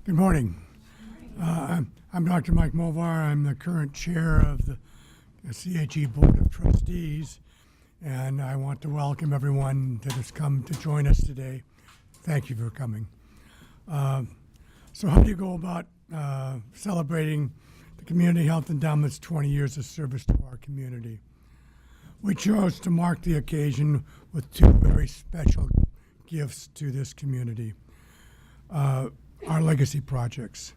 Good morning. I'm Dr. Mike Movar. I'm the current chair of the CHE Board of Trustees, and I want to welcome everyone that has come to join us today. Thank you for coming. So how do you go about celebrating the Community Health Endowment's 20 years of service to our community? We chose to mark the occasion with two very special gifts to this community. Our legacy projects.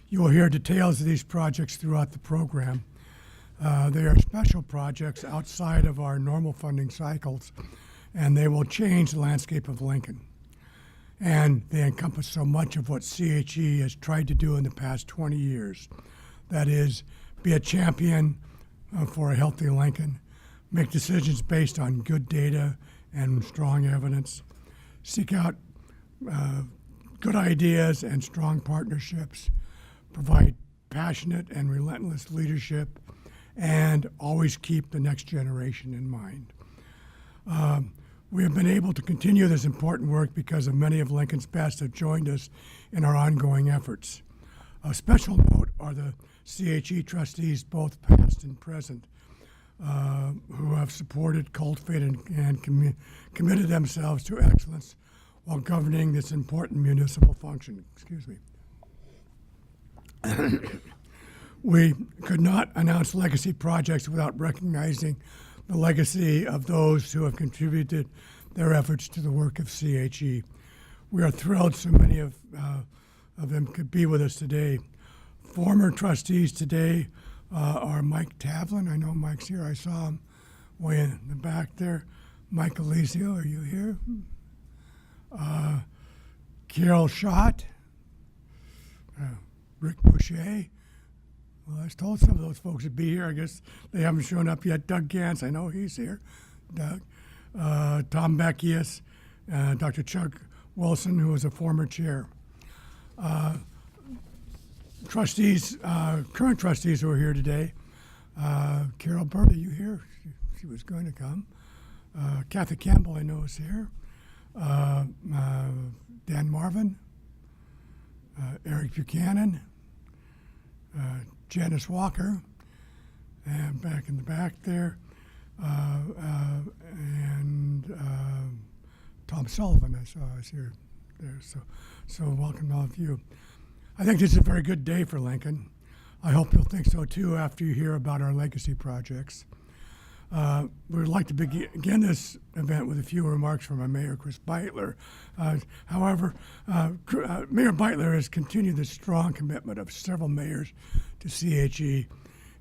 You will hear details of these projects throughout the program. They are special projects outside of our normal funding cycles, and they will change the landscape of Lincoln. And they encompass so much of what CHE has tried to do in the past 20 years. That is, be a champion for a healthy Lincoln, make decisions based on good data and strong evidence, seek out good ideas and strong partnerships, provide passionate and relentless leadership, and always keep the next generation in mind. We have been able to continue this important work because of many of Lincoln's best have joined us in our ongoing efforts. A special note are the CHE trustees, both past and present, who have supported, cultivated, and committed themselves to excellence while governing this important municipal function. Excuse me. We could not announce legacy projects without recognizing the legacy of those who have contributed their efforts to the work of CHE. We are thrilled so many of them could be with us today. Former trustees today are Mike Tavlin. I know Mike's here. I saw him way in the back there. Mike Alizio, are you here? Carol Schott, Rick Boucher. Well, I was told some of those folks would be here. I guess they haven't shown up yet. Doug Gantz, I know he's here. Doug. Tom Beckius, Dr. Chuck Wilson, who was a former chair. Trustees, current trustees who are here today. Carol Bird, are you here? She was going to come. Kathy Campbell, I know, is here. Dan Marvin, Eric Buchanan, Janice Walker, and back in the back there, and Tom Sullivan, I saw is here there. So welcome to all of you. I think this is a very good day for Lincoln. I hope you'll think so too after you hear about our legacy projects. We'd like to begin this event with a few remarks from our Mayor, Chris Beitler. However, Mayor Beitler has continued the strong commitment of several mayors to CHE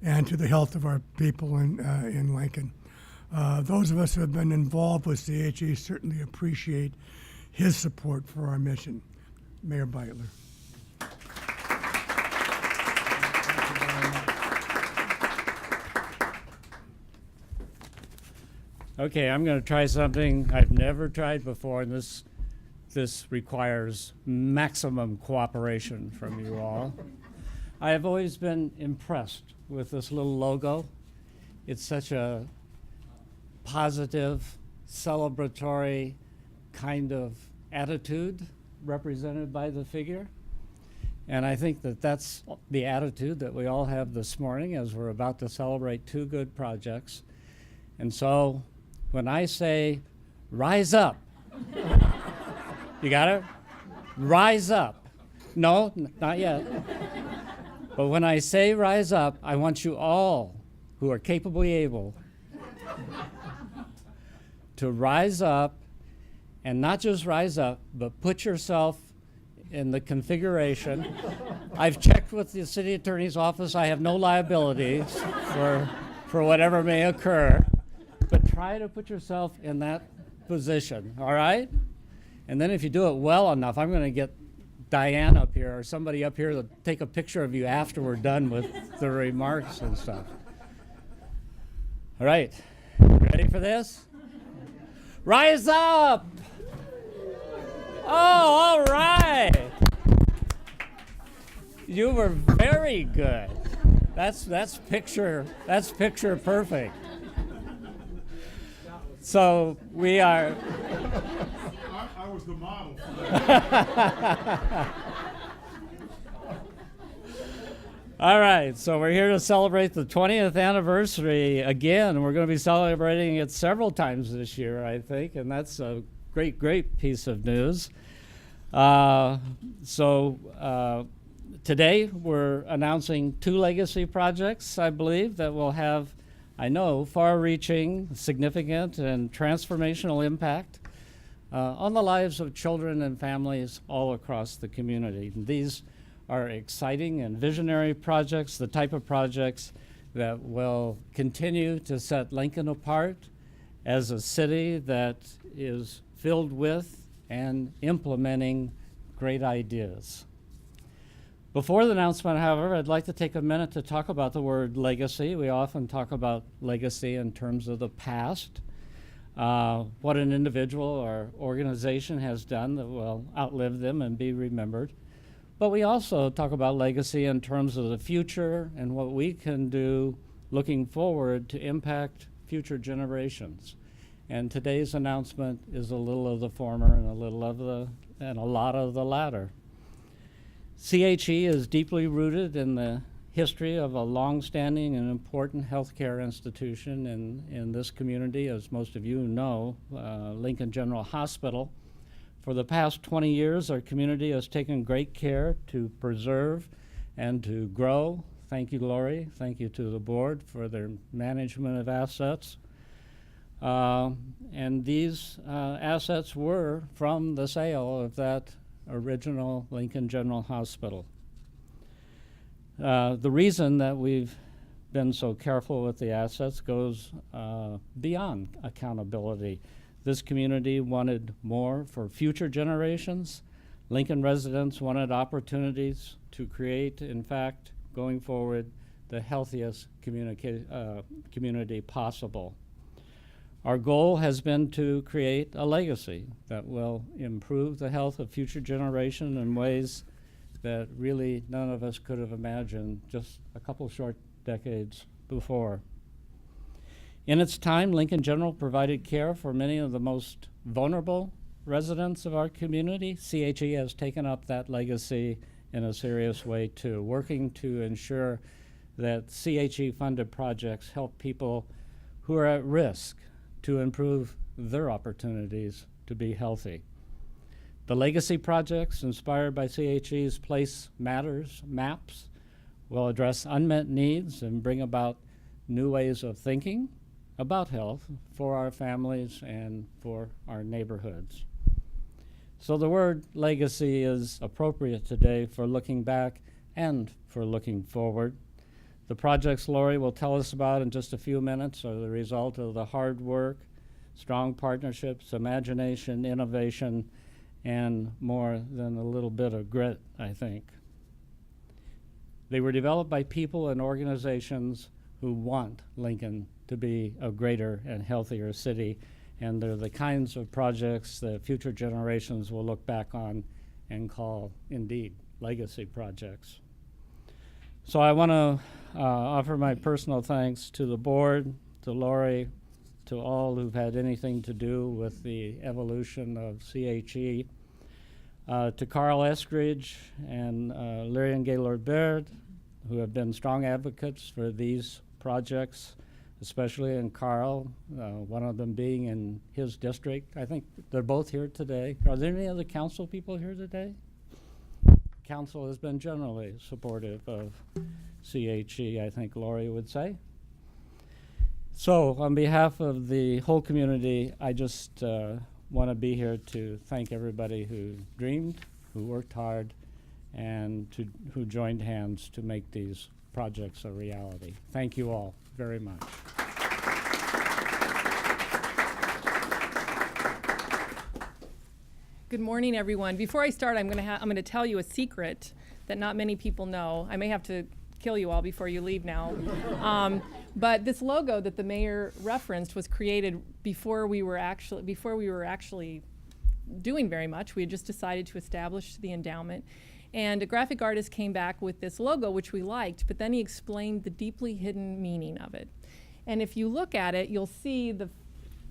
and to the health of our people in Lincoln. Those of us who have been involved with CHE certainly appreciate his support for our mission. Mayor Beitler. Okay, I'm going to try something I've never tried before, and this requires maximum cooperation from you all. I have always been impressed with this little logo. It's such a positive, celebratory kind of attitude represented by the figure. And I think that that's the attitude that we all have this morning as we're about to celebrate two good projects. And so, when I say, rise up, you got it? Rise up. No, not yet. But when I say rise up, I want you all who are capably able to rise up, and not just rise up, but put yourself in the configuration. I've checked with the city attorney's office. I have no liabilities for whatever may occur. But try to put yourself in that position, all right? And then if you do it well enough, I'm going to get Diane up here or somebody up here to take a picture of you after we're done with the remarks and stuff. All right, ready for this? Rise up! Oh, all right. You were very good. That's picture perfect. So we are. I was the model. All right, so we're here to celebrate the 20th anniversary again. We're going to be celebrating it several times this year, I think, and that's a great, great piece of news. Today we're announcing 2 legacy projects, I believe, that will have, I know, far-reaching, significant, and transformational impact on the lives of children and families all across the community. These are exciting and visionary projects, the type of projects that will continue to set Lincoln apart as a city that is filled with and implementing great ideas. Before the announcement, however, I'd like to take a minute to talk about the word legacy. We often talk about legacy in terms of the past, what an individual or organization has done that will outlive them and be remembered. But we also talk about legacy in terms of the future and what we can do looking forward to impact future generations. And today's announcement is a little of the former and a lot of the latter. CHE is deeply rooted in the history of a long-standing and important healthcare institution in this community. As most of you know, Lincoln General Hospital. For the past 20 years, our community has taken great care to preserve and to grow. Thank you, Lori. Thank you to the board for their management of assets. And these assets were from the sale of that original Lincoln General Hospital. The reason that we've been so careful with the assets goes beyond accountability. This community wanted more for future generations. Lincoln residents wanted opportunities to create, in fact, going forward, the healthiest community possible. Our goal has been to create a legacy that will improve the health of future generations in ways that really none of us could have imagined just a couple short decades before. In its time, Lincoln General provided care for many of the most vulnerable residents of our community. CHE has taken up that legacy in a serious way too, working to ensure that CHE-funded projects help people who are at risk to improve their opportunities to be healthy. The legacy projects inspired by CHE's Place Matters maps will address unmet needs and bring about new ways of thinking about health for our families and for our neighborhoods. So the word legacy is appropriate today for looking back and for looking forward. The projects Lori will tell us about in just a few minutes are the result of the hard work, strong partnerships, imagination, innovation, and more than a little bit of grit, I think. They were developed by people and organizations who want Lincoln to be a greater and healthier city, and they're the kinds of projects that future generations will look back on and call, indeed, legacy projects. So I want to offer my personal thanks to the board, to Lori, to all who've had anything to do with the evolution of CHE, to Carl Eskridge and Larian Gaylord-Baird, who have been strong advocates for these projects, especially in Carl, one of them being in his district. I think they're both here today. Are there any other council people here today? Council has been generally supportive of CHE, I think Lori would say. So on behalf of the whole community, I just want to be here to thank everybody who dreamed, who worked hard, and who joined hands to make these projects a reality. Thank you all very much. Good morning, everyone. Before I start, I'm going to tell you a secret that not many people know. I may have to kill you all before you leave now. But this logo that the mayor referenced was created before we were actually doing very much. We had just decided to establish the endowment. And a graphic artist came back with this logo, which we liked, but then he explained the deeply hidden meaning of it. And if you look at it, you'll see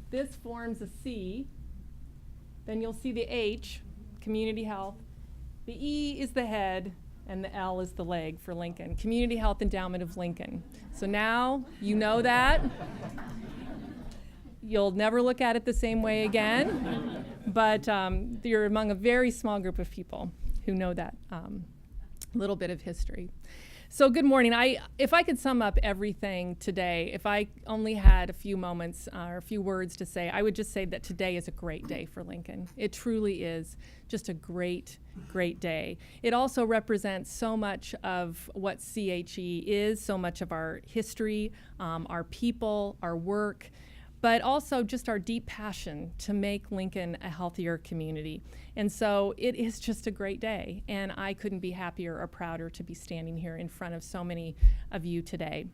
this forms a C, then you'll see the H, community health, the E is the head, and the L is the leg for Lincoln. Community Health Endowment of Lincoln. So now you know that. You'll never look at it the same way again, but you're among a very small group of people who know that little bit of history. So good morning. If I could sum up everything today, if I only had a few moments or a few words to say, I would just say that today is a great day for Lincoln. It truly is just a great, great day. It also represents so much of what CHE is, so much of our history, our people, our work, but also just our deep passion to make Lincoln a healthier community. And so it is just a great day, and I couldn't be happier or prouder to be standing here in front of so many of you today.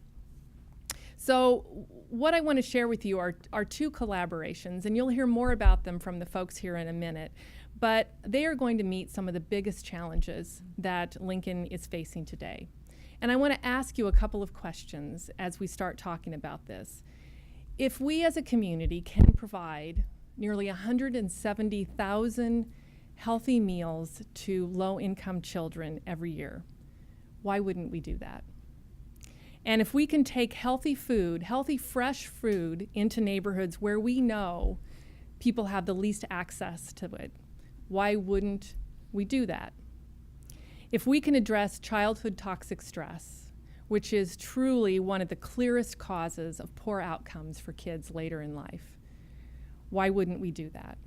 So what I want to share with you are two collaborations, and you'll hear more about them from the folks here in a minute, but they are going to meet some of the biggest challenges that Lincoln is facing today. And I want to ask you a couple of questions as we start talking about this. If we as a community can provide nearly 170,000 healthy meals to low-income children every year, why wouldn't we do that? And if we can take healthy food, healthy fresh food into neighborhoods where we know people have the least access to it, why wouldn't we do that? If we can address childhood toxic stress, which is truly one of the clearest causes of poor outcomes for kids later in life, why wouldn't we do that?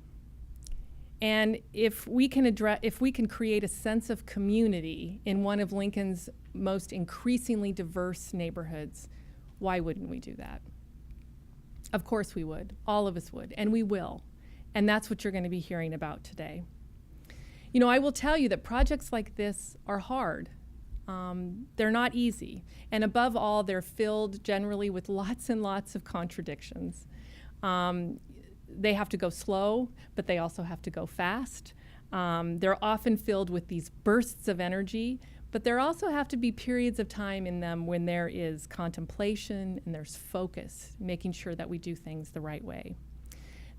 And if we can create a sense of community in one of Lincoln's most increasingly diverse neighborhoods, why wouldn't we do that? Of course we would. All of us would, and we will. And that's what you're going to be hearing about today. You know, I will tell you that projects like this are hard. They're not easy. And above all, they're filled generally with lots and lots of contradictions. They have to go slow, but they also have to go fast. They're often filled with these bursts of energy, but there also have to be periods of time in them when there is contemplation and there's focus, making sure that we do things the right way.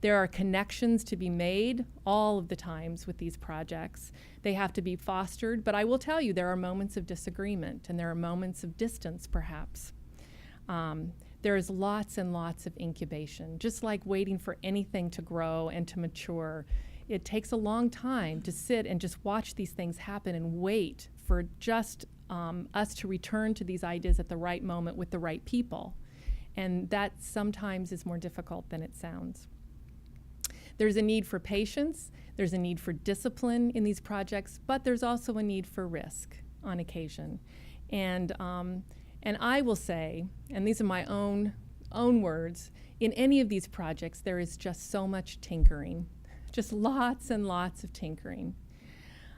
There are connections to be made all of the times with these projects. They have to be fostered, but I will tell you there are moments of disagreement and there are moments of distance, perhaps. There is lots and lots of incubation. Just like waiting for anything to grow and to mature, it takes a long time to sit and just watch these things happen and wait for just us to return to these ideas at the right moment with the right people. And that sometimes is more difficult than it sounds. There's a need for patience, there's a need for discipline in these projects, but there's also a need for risk on occasion. And I will say, and these are my own words, in any of these projects there is just so much tinkering, just lots and lots of tinkering.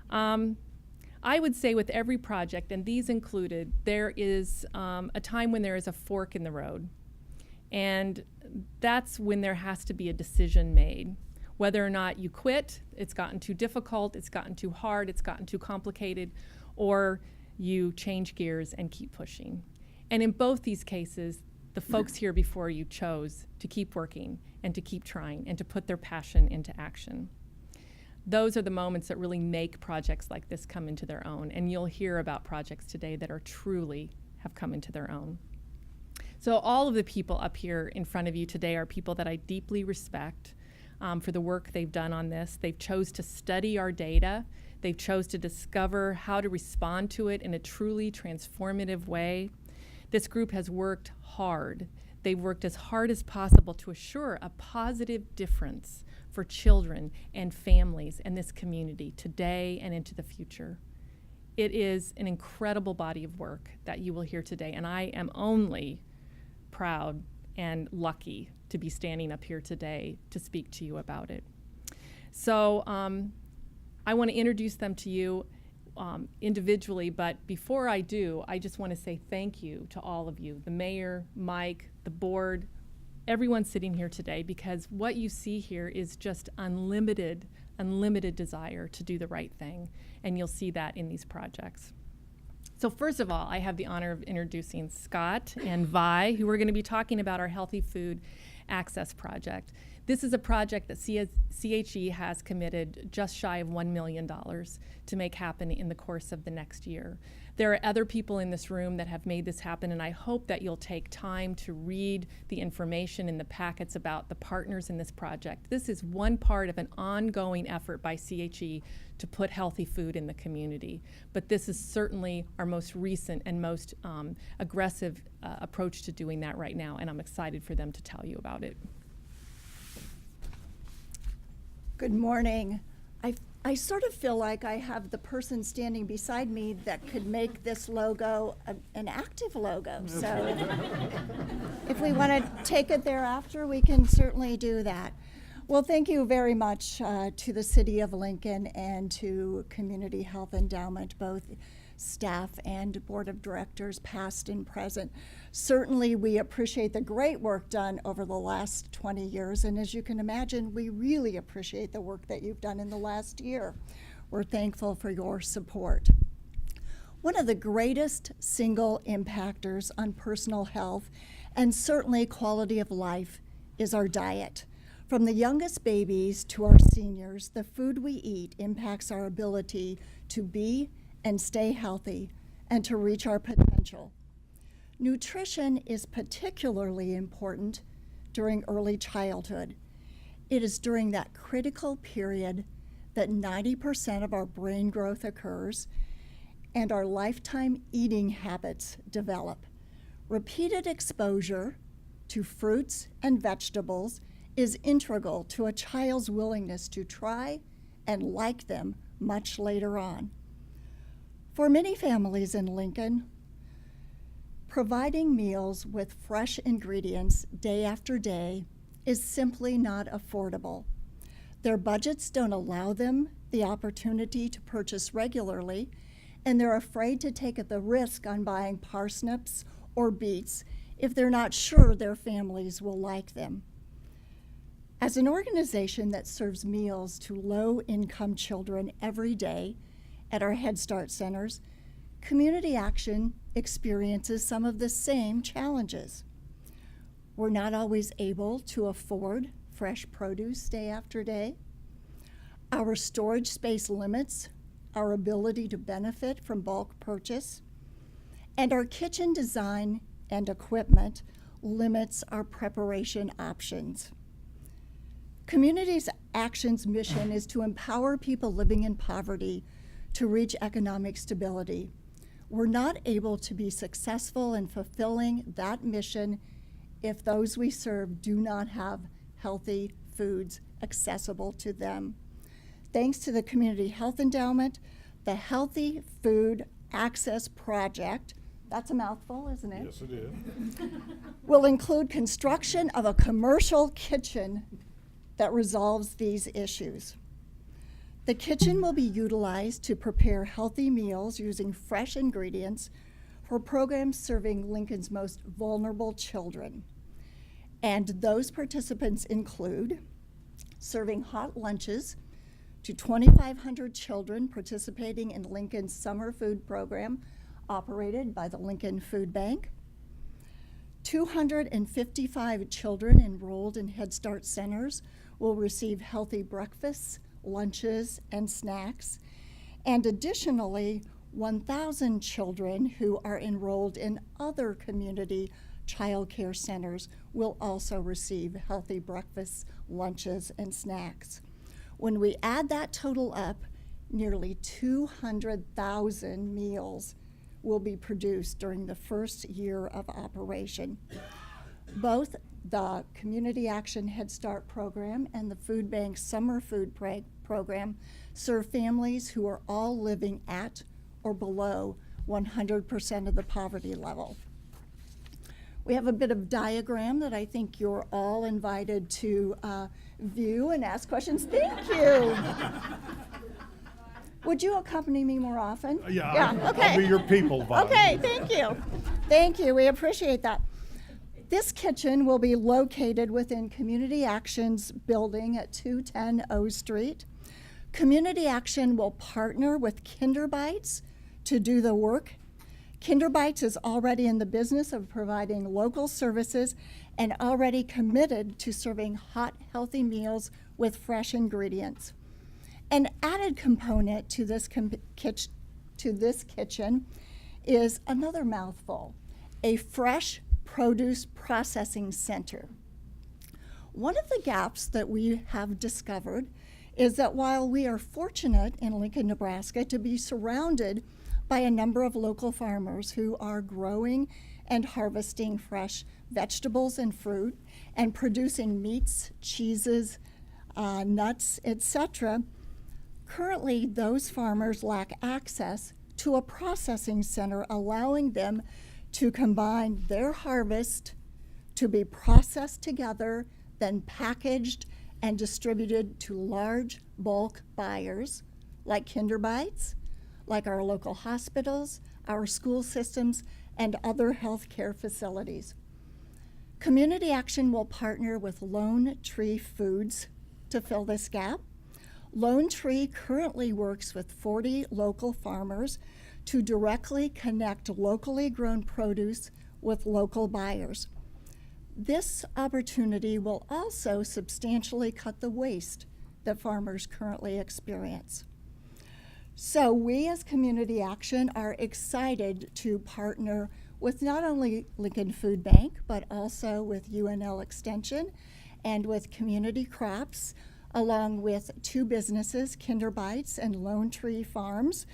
I would say with every project, and these included, there is a time when there is a fork in the road. And that's when there has to be a decision made. Whether or not you quit, it's gotten too difficult, it's gotten too hard, it's gotten too complicated, or you change gears and keep pushing. And in both these cases, the folks here before you chose to keep working and to keep trying and to put their passion into action. Those are the moments that really make projects like this come into their own. And you'll hear about projects today that are truly have come into their own. So all of the people up here in front of you today are people that I deeply respect for the work they've done on this. They've chose to study our data. They've chose to discover how to respond to it in a truly transformative way. This group has worked hard. They've worked as hard as possible to assure a positive difference for children and families in this community today and into the future. It is an incredible body of work that you will hear today, and I am only proud and lucky to be standing up here today to speak to you about it. So I want to introduce them to you individually, but before I do, I just want to say thank you to all of you, the mayor, Mike, the board, everyone sitting here today, because what you see here is just unlimited desire to do the right thing, and you'll see that in these projects. So first of all, I have the honor of introducing Scott and Vi, who are going to be talking about our Healthy Food Access Project. This is a project that CHE has committed just shy of $1 million to make happen in the course of the next year. There are other people in this room that have made this happen, and I hope that you'll take time to read the information in the packets about the partners in this project. This is one part of an ongoing effort by CHE to put healthy food in the community. But this is certainly our most recent and most aggressive approach to doing that right now, and I'm excited for them to tell you about it. Good morning. I sort of feel like I have the person standing beside me that could make this logo an active logo. So if we want to take it thereafter, we can certainly do that. Well, thank you very much to the City of Lincoln and to Community Health Endowment, both staff and board of directors, past and present. Certainly, we appreciate the great work done over the last 20 years, and as you can imagine, we really appreciate the work that you've done in the last year. We're thankful for your support. One of the greatest single impactors on personal health and certainly quality of life is our diet. From the youngest babies to our seniors, the food we eat impacts our ability to be and stay healthy and to reach our potential. Nutrition is particularly important during early childhood. It is during that critical period that 90% of our brain growth occurs and our lifetime eating habits develop. Repeated exposure to fruits and vegetables is integral to a child's willingness to try and like them much later on. For many families in Lincoln, providing meals with fresh ingredients day after day is simply not affordable. Their budgets don't allow them the opportunity to purchase regularly, and they're afraid to take the risk on buying parsnips or beets if they're not sure their families will like them. As an organization that serves meals to low-income children every day at our Head Start centers, Community Action experiences some of the same challenges. We're not always able to afford fresh produce day after day. Our storage space limits our ability to benefit from bulk purchase, and our kitchen design and equipment limits our preparation options. Community Action's mission is to empower people living in poverty to reach economic stability. We're not able to be successful in fulfilling that mission if those we serve do not have healthy foods accessible to them. Thanks to the Community Health Endowment, the Healthy Food Access Project, that's a mouthful, isn't it? Yes, it is. Will include construction of a commercial kitchen that resolves these issues. The kitchen will be utilized to prepare healthy meals using fresh ingredients for programs serving Lincoln's most vulnerable children. And those participants include serving hot lunches to 2,500 children participating in Lincoln's summer food program operated by the Lincoln Food Bank, 255 children enrolled in Head Start centers will receive healthy breakfasts, lunches, and snacks, and additionally, 1,000 children who are enrolled in other community child care centers will also receive healthy breakfasts, lunches, and snacks. When we add that total up, nearly 200,000 meals will be produced during the first year of operation. Both the Community Action Head Start program and the Food Bank Summer Food program serve families who are all living at or below 100% of the poverty level. We have a bit of diagram that I think you're all invited to view and ask questions. Thank you. Would you accompany me more often? Yeah, okay. I'll be your people, Bob. Okay, thank you. Thank you, we appreciate that. This kitchen will be located within Community Action's building at 210 O Street. Community Action will partner with Kinderbites to do the work. Kinder Bites is already in the business of providing local services and already committed to serving hot, healthy meals with fresh ingredients. An added component to this kitchen is another mouthful, a fresh produce processing center. One of the gaps that we have discovered is that while we are fortunate in Lincoln, Nebraska to be surrounded by a number of local farmers who are growing and harvesting fresh vegetables and fruit and producing meats, cheeses, nuts, etc., currently those farmers lack access to a processing center allowing them to combine their harvest to be processed together, then packaged and distributed to large bulk buyers like Kinder Bites, like our local hospitals, our school systems, and other healthcare facilities. Community Action will partner with Lone Tree Foods to fill this gap. Lone Tree currently works with 40 local farmers to directly connect locally grown produce with local buyers. This opportunity will also substantially cut the waste that farmers currently experience. So we as Community Action are excited to partner with not only Lincoln Food Bank, but also with UNL Extension and with Community Crops, along with two businesses, Kinder Bites and Lone Tree Farms,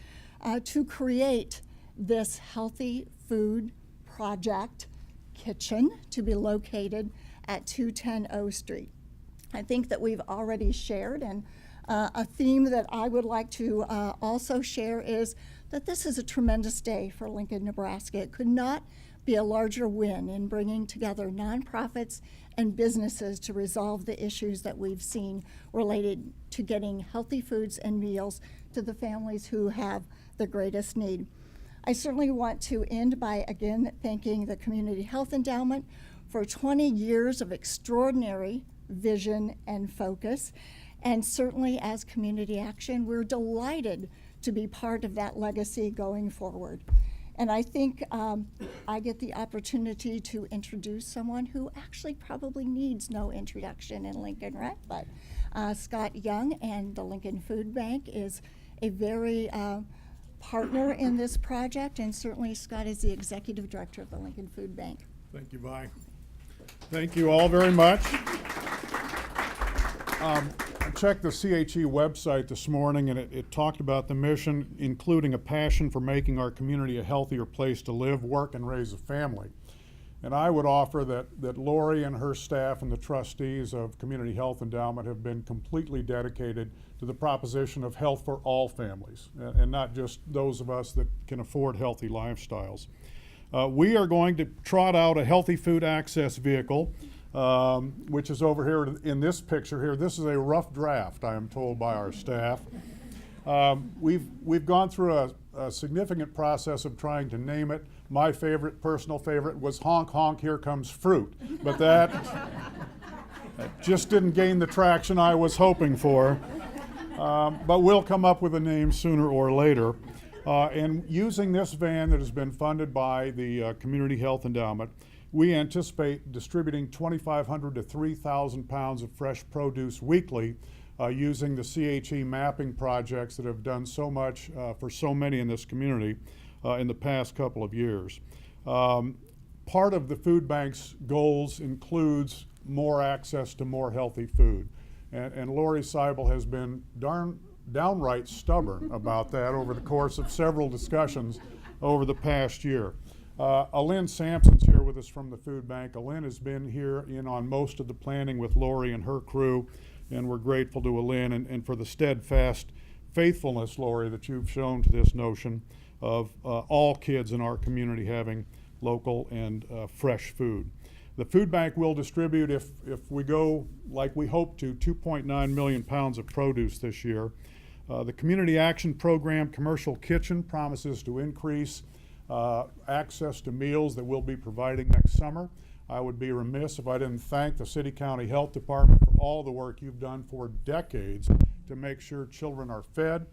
to create this healthy food project kitchen to be located at 210 O Street. I think that we've already shared, and a theme that I would like to also share is that this is a tremendous day for Lincoln, Nebraska. It could not be a larger win in bringing together nonprofits and businesses to resolve the issues that we've seen related to getting healthy foods and meals to the families who have the greatest need. I certainly want to end by again thanking the Community Health Endowment for 20 years of extraordinary vision and focus. And certainly as Community Action, we're delighted to be part of that legacy going forward. And I think I get the opportunity to introduce someone who actually probably needs no introduction in Lincoln, right? But Scott Young and the Lincoln Food Bank is a very partner in this project, and certainly Scott is the executive director of the Lincoln Food Bank. Thank you, Vi. Thank you all very much. I checked the CHE website this morning, and it talked about the mission, including a passion for making our community a healthier place to live, work, and raise a family. And I would offer that Lori and her staff and the trustees of Community Health Endowment have been completely dedicated to the proposition of health for all families, and not just those of us that can afford healthy lifestyles. We are going to trot out a healthy food access vehicle, which is over here in this picture here. This is a rough draft, I am told by our staff. We've gone through a significant process of trying to name it. My personal favorite was Honk Honk Here Comes Fruit, but that just didn't gain the traction I was hoping for. But we'll come up with a name sooner or later. And using this van that has been funded by the Community Health Endowment, we anticipate distributing 2,500 to 3,000 pounds of fresh produce weekly using the CHE mapping projects that have done so much for so many in this community in the past couple of years. Part of the food bank's goals includes more access to more healthy food. And Lori Seibel has been downright stubborn about that over the course of several discussions over the past year. Alyn Sampson's here with us from the food bank. Alyn has been here in on most of the planning with Lori and her crew, and we're grateful to Alyn and for the steadfast faithfulness, Lori, that you've shown to this notion of all kids in our community having local and fresh food. The food bank will distribute, if we go like we hope to, 2.9 million pounds of produce this year. The Community Action Program Commercial Kitchen promises to increase access to meals that we'll be providing next summer. I would be remiss if I didn't thank the City County Health Department for all the work you've done for decades to make sure children are fed.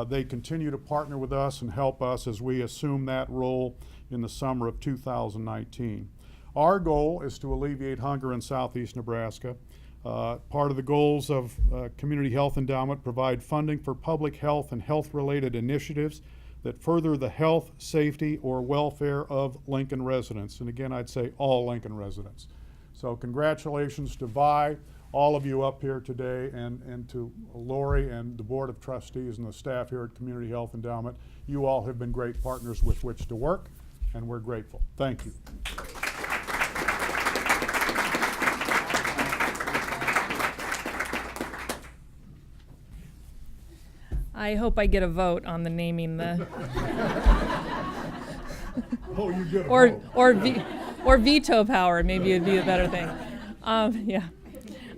They continue to partner with us and help us as we assume that role in the summer of 2019. Our goal is to alleviate hunger in southeast Nebraska. Part of the goals of Community Health Endowment provide funding for public health and health-related initiatives that further the health, safety, or welfare of Lincoln residents. And again, I'd say all Lincoln residents. So congratulations to Vi, all of you up here today, and to Lori and the Board of Trustees and the staff here at Community Health Endowment. You all have been great partners with which to work, and we're grateful. Thank you. I hope I get a vote on the naming the Oh, you get a or vote. or veto power. Maybe it'd be a better thing. Yeah.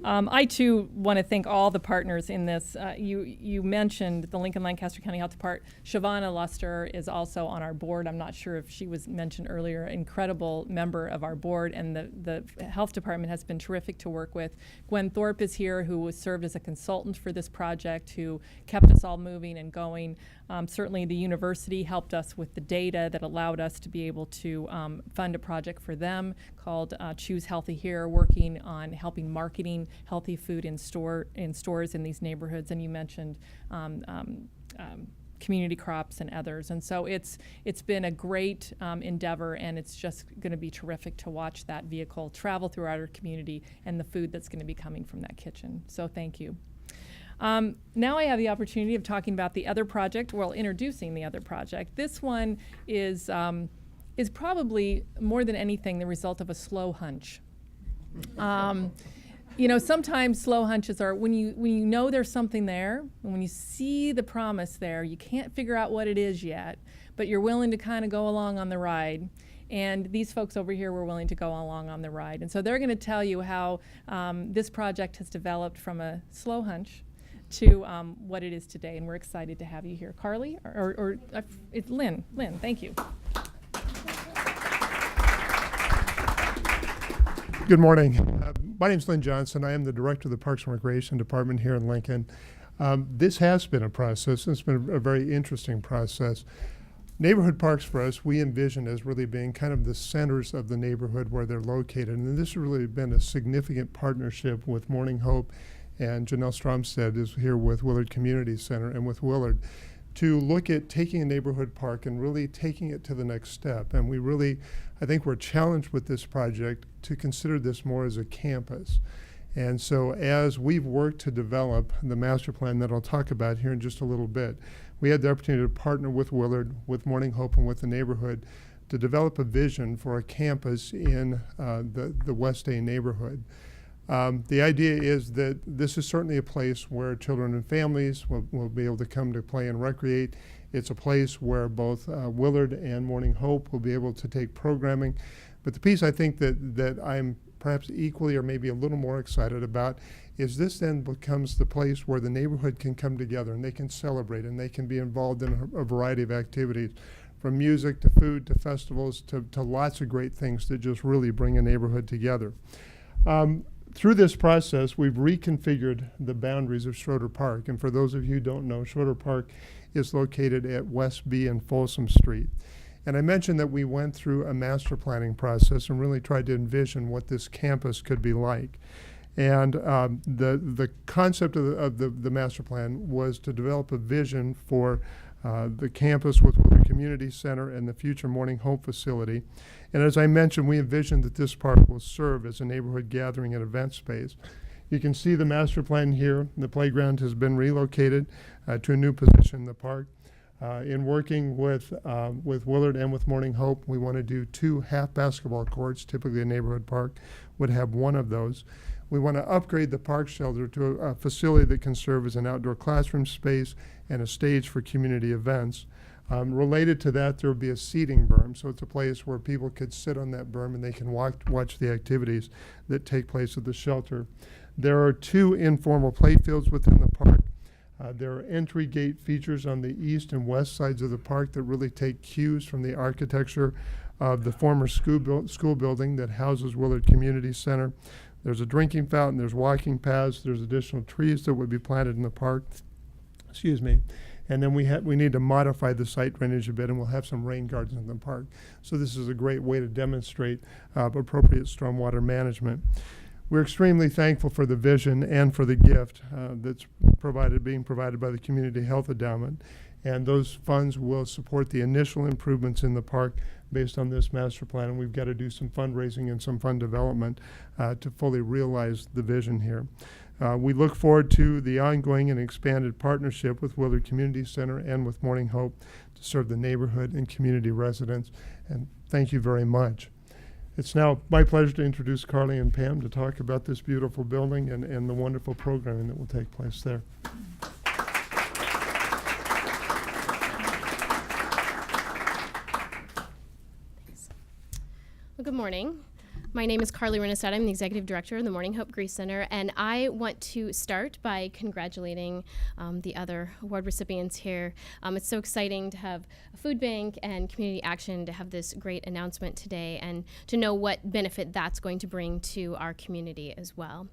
I too want to thank all the partners in this. You mentioned the Lincoln Lancaster County Health Department. Shavana Luster is also on our board. I'm not sure if she was mentioned earlier. Incredible member of our board, and the health department has been terrific to work with. Gwen Thorpe is here, who was served as a consultant for this project, who kept us all moving and going. Certainly the university helped us with the data that allowed us to be able to fund a project for them called Choose Healthy Here, working on helping marketing healthy food in stores in these neighborhoods. And you mentioned community crops and others. And so it's been a great endeavor, and it's just going to be terrific to watch that vehicle travel throughout our community and the food that's going to be coming from that kitchen. So thank you. Now I have the opportunity of talking about the other project, well, introducing the other project. This one is probably more than anything the result of a slow hunch. You know, sometimes slow hunches are when you know there's something there, and when you see the promise there, you can't figure out what it is yet, but you're willing to kind of go along on the ride. And these folks over here were willing to go along on the ride. And so they're going to tell you how this project has developed from a slow hunch to what it is today. And we're excited to have you here. Carly, or it's Lynn. Lynn, thank you. Good morning. My name is Lynn Johnson. I am the Director of the Parks and Recreation Department here in Lincoln. This has been a process. It's been a very interesting process. Neighborhood parks for us, we envision as really being kind of the centers of the neighborhood where they're located. And this has really been a significant partnership with Morning Hope, and Janelle Stromstead is here with Willard Community Center and with Willard to look at taking a neighborhood park and really taking it to the next step. And we really, I think we're challenged with this project to consider this more as a campus. And so as we've worked to develop the master plan that I'll talk about here in just a little bit, we had the opportunity to partner with Willard, with Morning Hope, and with the neighborhood to develop a vision for a campus in the West A neighborhood. The idea is that this is certainly a place where children and families will be able to come to play and recreate. It's a place where both Willard and Morning Hope will be able to take programming. But the piece I think that I'm perhaps equally or maybe a little more excited about is this then becomes the place where the neighborhood can come together and they can celebrate and they can be involved in a variety of activities, from music to food to festivals to lots of great things that just really bring a neighborhood together. Through this process, we've reconfigured the boundaries of Schroeder Park. And for those of you who don't know, Schroeder Park is located at West B and Folsom Street. And I mentioned that we went through a master planning process and really tried to envision what this campus could be like. And the concept of the master plan was to develop a vision for the campus with the community center and the future Morning Hope facility. And as I mentioned, we envisioned that this park will serve as a neighborhood gathering and event space. You can see the master plan here. The playground has been relocated to a new position in the park. In working with Willard and with Morning Hope, we want to do 2 half basketball courts. Typically a neighborhood park would have 1 of those. We want to upgrade the park shelter to a facility that can serve as an outdoor classroom space and a stage for community events. Related to that, there will be a seating berm, so it's a place where people could sit on that berm and they can watch the activities that take place at the shelter. There are 2 informal playfields within the park. There are entry gate features on the east and west sides of the park that really take cues from the architecture of the former school building that houses Willard Community Center. There's a drinking fountain, there's walking paths, there's additional trees that would be planted in the park. Excuse me. And then we need to modify the site drainage a bit, and we'll have some rain gardens in the park. So this is a great way to demonstrate appropriate stormwater management. We're extremely thankful for the vision and for the gift that's being provided by the Community Health Endowment. And those funds will support the initial improvements in the park based on this master plan. And we've got to do some fundraising and some fund development to fully realize the vision here. We look forward to the ongoing and expanded partnership with Willard Community Center and with Morning Hope to serve the neighborhood and community residents. And thank you very much. It's now my pleasure to introduce Carly and Pam to talk about this beautiful building and the wonderful programming that will take place there. Well, good morning. My name is Carly Renestad. I'm the Executive Director of the Morning Hope Grief Center, and I want to start by congratulating the other award recipients here. It's so exciting to have a food bank and community action to have this great announcement today and to know what benefit that's going to bring to our community as well.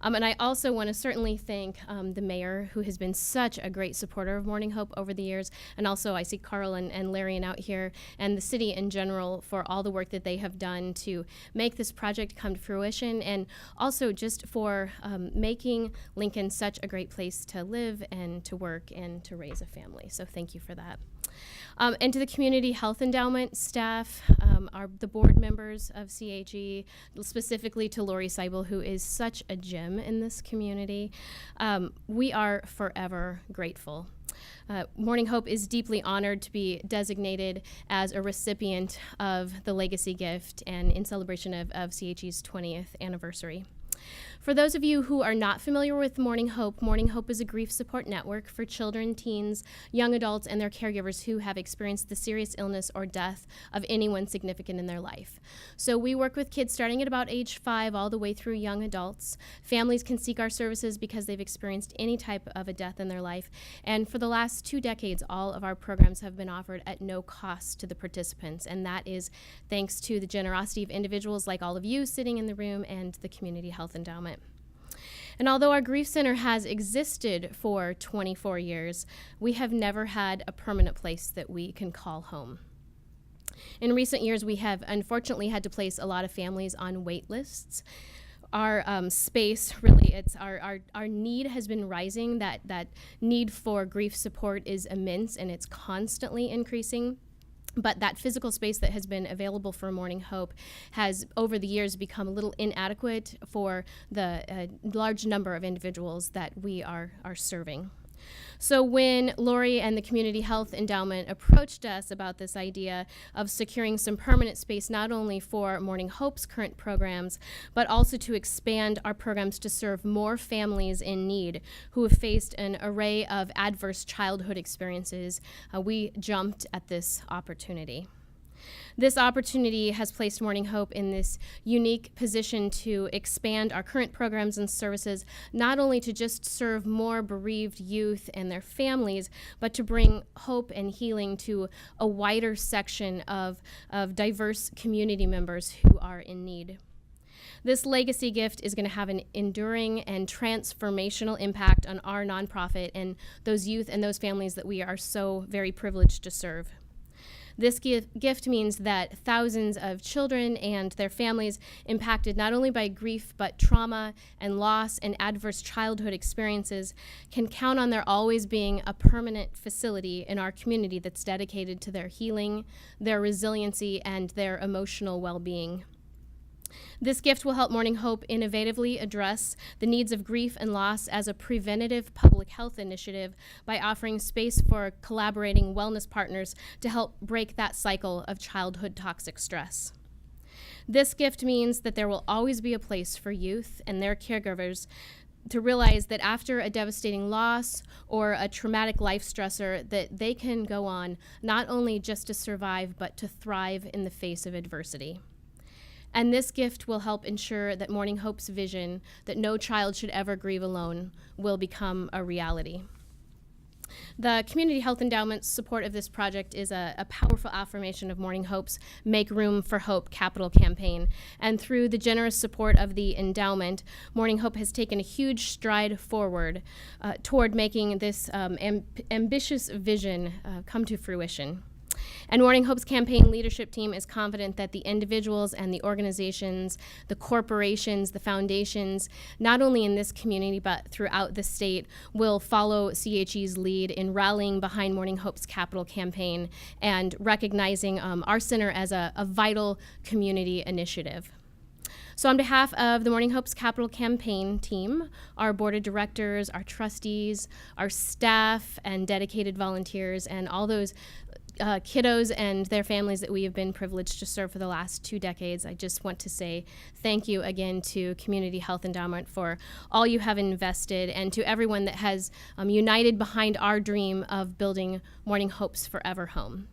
And I also want to certainly thank the mayor, who has been such a great supporter of Morning Hope over the years, and also I see Carl and Larry out here, and the city in general for all the work that they have done to make this project come to fruition, and also just for making Lincoln such a great place to live and to work and to raise a family. So thank you for that. And to the Community Health Endowment staff, the board members of CHE, specifically to Lori Seibel, who is such a gem in this community, we are forever grateful. Morning Hope is deeply honored to be designated as a recipient of the Legacy Gift and in celebration of CHE's 20th anniversary. For those of you who are not familiar with Morning Hope is a grief support network for children, teens, young adults, and their caregivers who have experienced the serious illness or death of anyone significant in their life. So we work with kids starting at about age 5 all the way through young adults. Families can seek our services because they've experienced any type of a death in their life. And for the last 2 decades, all of our programs have been offered at no cost to the participants. And that is thanks to the generosity of individuals like all of you sitting in the room and the Community Health Endowment. And although our Grief Center has existed for 24 years, we have never had a permanent place that we can call home. In recent years, we have unfortunately had to place a lot of families on wait lists. Our space, really, it's our need has been rising. That need for grief support is immense, and it's constantly increasing. But that physical space that has been available for Morning Hope has, over the years, become a little inadequate for the large number of individuals that we are serving. So when Lori and the Community Health Endowment approached us about this idea of securing some permanent space, not only for Morning Hope's current programs, but also to expand our programs to serve more families in need who have faced an array of adverse childhood experiences, we jumped at this opportunity. This opportunity has placed Morning Hope in this unique position to expand our current programs and services, not only to just serve more bereaved youth and their families, but to bring hope and healing to a wider section of diverse community members who are in need. This legacy gift is going to have an enduring and transformational impact on our nonprofit and those youth and those families that we are so very privileged to serve. This gift means that thousands of children and their families impacted not only by grief, but trauma and loss and adverse childhood experiences can count on there always being a permanent facility in our community that's dedicated to their healing, their resiliency, and their emotional well-being. This gift will help Morning Hope innovatively address the needs of grief and loss as a preventative public health initiative by offering space for collaborating wellness partners to help break that cycle of childhood toxic stress. This gift means that there will always be a place for youth and their caregivers to realize that after a devastating loss or a traumatic life stressor, that they can go on not only just to survive, but to thrive in the face of adversity. And this gift will help ensure that Morning Hope's vision that no child should ever grieve alone will become a reality. The Community Health Endowment's support of this project is a powerful affirmation of Morning Hope's Make Room for Hope capital campaign. And through the generous support of the endowment, Morning Hope has taken a huge stride forward toward making this ambitious vision come to fruition. And Morning Hope's campaign leadership team is confident that the individuals and the organizations, the corporations, the foundations, not only in this community but throughout the state, will follow CHE's lead in rallying behind Morning Hope's capital campaign and recognizing our center as a vital community initiative. So on behalf of the Morning Hope's Capital Campaign team, our board of directors, our trustees, our staff, and dedicated volunteers, and all those kiddos and their families that we have been privileged to serve for the last 2 decades, I just want to say thank you again to Community Health Endowment for all you have invested, and to everyone that has united behind our dream of building Morning Hope's Forever Home.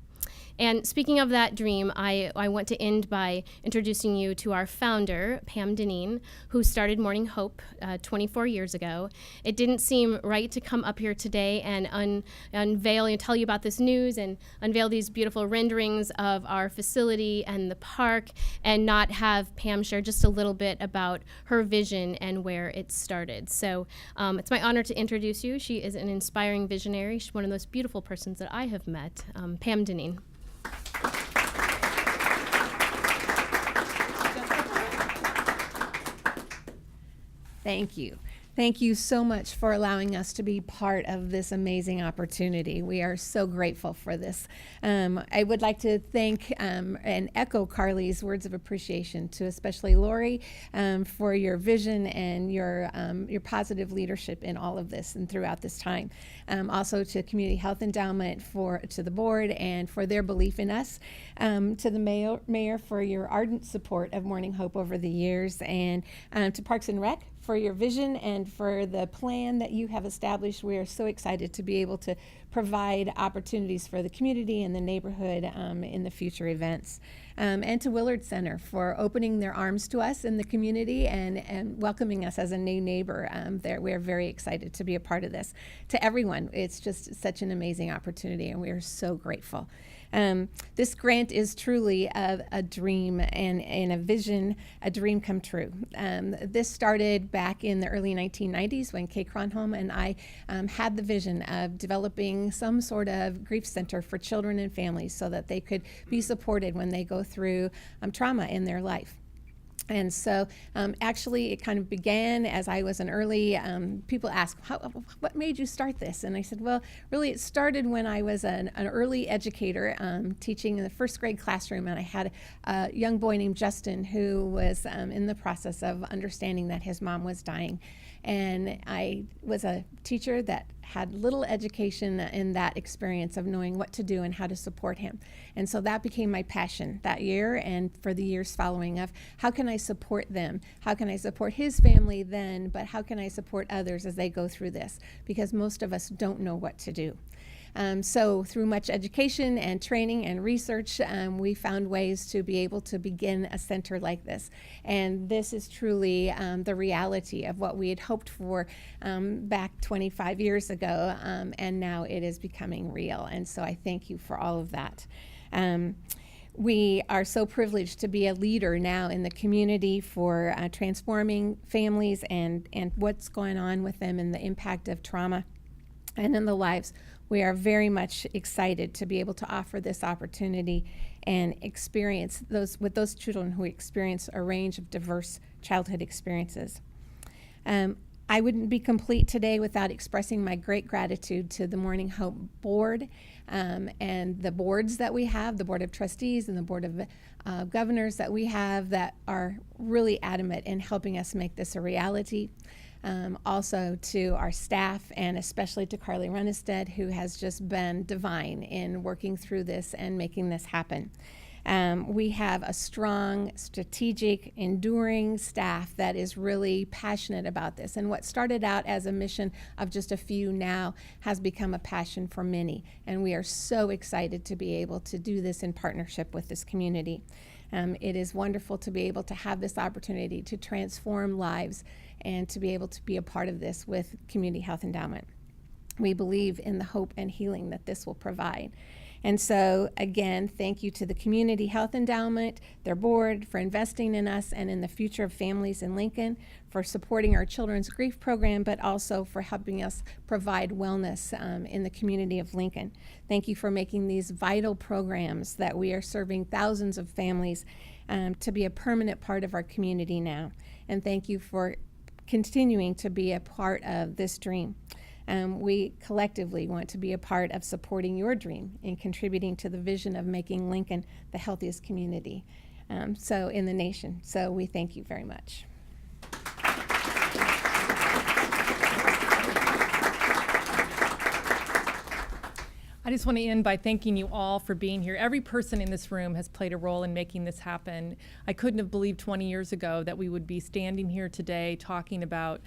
And speaking of that dream, I want to end by introducing you to our founder, Pam Deneen, who started Morning Hope 24 years ago. It didn't seem right to come up here today and unveil and tell you about this news and unveil these beautiful renderings of our facility and the park and not have Pam share just a little bit about her vision and where it started. So it's my honor to introduce you. She is an inspiring visionary. She's one of the most beautiful persons that I have met, Pam Deneen. Thank you. Thank you so much for allowing us to be part of this amazing opportunity. We are so grateful for this. I would like to thank and echo Carly's words of appreciation to especially Lori for your vision and your positive leadership in all of this and throughout this time. Also to Community Health Endowment, to the board and for their belief in us. To the mayor for your ardent support of Morning Hope over the years, and to Parks and Rec for your vision and for the plan that you have established. We are so excited to be able to provide opportunities for the community and the neighborhood in the future events. And to Willard Center for opening their arms to us in the community and welcoming us as a new neighbor. We're very excited to be a part of this. To everyone, it's just such an amazing opportunity, and we are so grateful. This grant is truly a dream and a vision, a dream come true. This started back in the early 1990s when Kay Kronholm and I had the vision of developing some sort of grief center for children and families so that they could be supported when they go through trauma in their life. And so actually it kind of began as I was an early, people ask, what made you start this? And I said, well, really it started when I was an early educator teaching in the first grade classroom, and I had a young boy named Justin who was in the process of understanding that his mom was dying. And I was a teacher that had little education in that experience of knowing what to do and how to support him. And so that became my passion that year and for the years following of how can I support them? How can I support his family then, but how can I support others as they go through this? Because most of us don't know what to do. So through much education and training and research, we found ways to be able to begin a center like this. And this is truly the reality of what we had hoped for back 25 years ago, and now it is becoming real. And so I thank you for all of that. We are so privileged to be a leader now in the community for transforming families and what's going on with them and the impact of trauma and in the lives. We are very much excited to be able to offer this opportunity and experience with those children who experience a range of diverse childhood experiences. I wouldn't be complete today without expressing my great gratitude to the Morning Hope Board and the boards that we have, the Board of Trustees and the Board of Governors that we have that are really adamant in helping us make this a reality. Also to our staff and especially to Carly Runnestead, who has just been divine in working through this and making this happen. We have a strong, strategic, enduring staff that is really passionate about this. And what started out as a mission of just a few now has become a passion for many. And we are so excited to be able to do this in partnership with this community. It is wonderful to be able to have this opportunity to transform lives and to be able to be a part of this with Community Health Endowment. We believe in the hope and healing that this will provide. And so, again, thank you to the Community Health Endowment, their board, for investing in us and in the future of families in Lincoln, for supporting our children's grief program, but also for helping us provide wellness in the community of Lincoln. Thank you for making these vital programs that we are serving thousands of families to be a permanent part of our community now. And thank you for continuing to be a part of this dream. We collectively want to be a part of supporting your dream in contributing to the vision of making Lincoln the healthiest community so in the nation. So we thank you very much. I just want to end by thanking you all for being here. Every person in this room has played a role in making this happen. I couldn't have believed 20 years ago that we would be standing here today talking about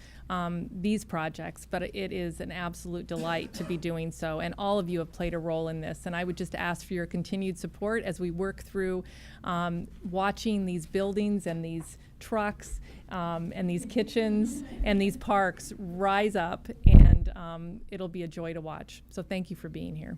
these projects, but it is an absolute delight to be doing so, and all of you have played a role in this. And I would just ask for your continued support as we work through watching these buildings and these trucks and these kitchens and these parks rise up, and it'll be a joy to watch. So thank you for being here.